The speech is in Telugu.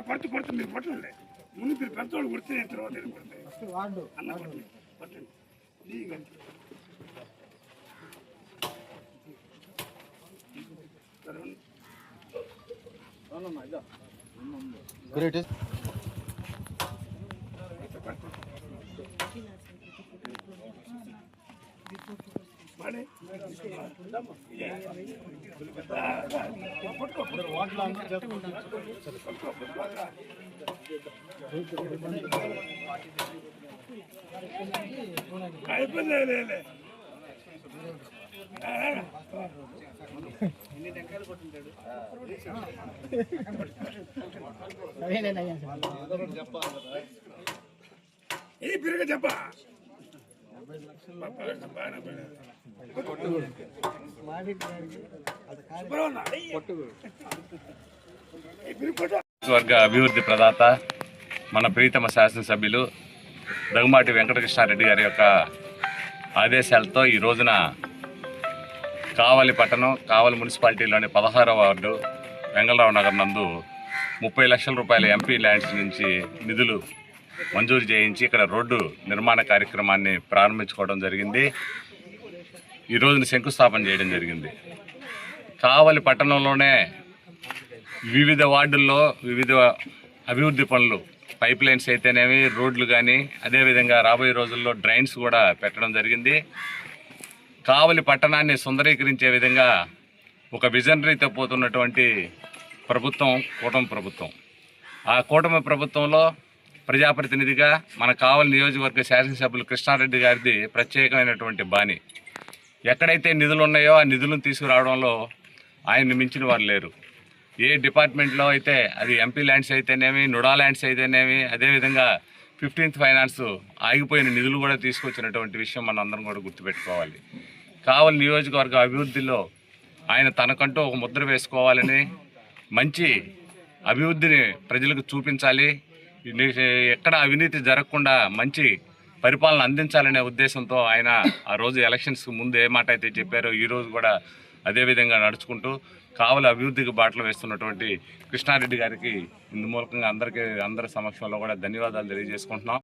కొడుతు మీరు కొట్టండి ముందు మీరు పెద్దవాళ్ళు కొడితే తర్వాత కొడతాయి వాడు అన్న కొట్టండి Great. చెప్పా వర్గ అభివృద్ధి ప్రదాత మన ప్రీతమ శాసనసభ్యులు దగ్గుమాటి వెంకటకృష్ణారెడ్డి గారి యొక్క ఆదేశాలతో ఈ రోజున కావలి పట్టణం కావలి మున్సిపాలిటీలోని 16వ వార్డు వెంగళరావు నగర్ నందు 30 లక్షల రూపాయల ఎంపీ ల్యాండ్స్ నుంచి నిధులు మంజూరు చేయించి ఇక్కడ రోడ్డు నిర్మాణ కార్యక్రమాన్ని ప్రారంభించుకోవడం జరిగింది. ఈ రోజున శంకుస్థాపన చేయడం జరిగింది. కావలి పట్టణంలోనే వివిధ వార్డుల్లో వివిధ అభివృద్ధి పనులు, పైప్ లైన్స్ అయితేనేవి, రోడ్లు కానీ, అదేవిధంగా రాబోయే రోజుల్లో డ్రైన్స్ కూడా పెట్టడం జరిగింది. కావలి పట్టణాన్ని సుందరీకరించే విధంగా ఒక విజనరీతో పోతున్నటువంటి ప్రభుత్వం కూటమి ప్రభుత్వం. ఆ కూటమి ప్రభుత్వంలో ప్రజాప్రతినిధిగా మన కావలి నియోజకవర్గ శాసనసభ్యులు కృష్ణారెడ్డి గారిది ప్రత్యేకమైనటువంటి బాణి. ఎక్కడైతే నిధులు ఉన్నాయో ఆ నిధులను తీసుకురావడంలో ఆయన్ని మించిన వారు లేరు. ఏ డిపార్ట్మెంట్లో అయితే అది ఎంపీ ల్యాండ్స్ అయితేనేమి, నుడా ల్యాండ్స్ అయితేనేమి, అదేవిధంగా 15th ఫైనాన్స్ ఆగిపోయిన నిధులు కూడా తీసుకొచ్చినటువంటి విషయం మనం అందరం కూడా గుర్తుపెట్టుకోవాలి. కావలి నియోజకవర్గ అభివృద్ధిలో ఆయన తనకంటూ ఒక ముద్ర వేసుకోవాలని, మంచి అభివృద్ధిని ప్రజలకు చూపించాలి, ఎక్కడ అవినీతి జరగకుండా మంచి పరిపాలన అందించాలనే ఉద్దేశంతో ఆయన ఆ రోజు ఎలక్షన్స్ ముందు ఏ మాట అయితే చెప్పారో ఈరోజు కూడా అదేవిధంగా నడుచుకుంటూ కావలి అభివృద్ధికి బాటలు వేస్తున్నటువంటి కృష్ణారెడ్డి గారికి ఇందు మూలకంగా అందరి సమక్షంలో కూడా ధన్యవాదాలు తెలియజేసుకుంటున్నాం.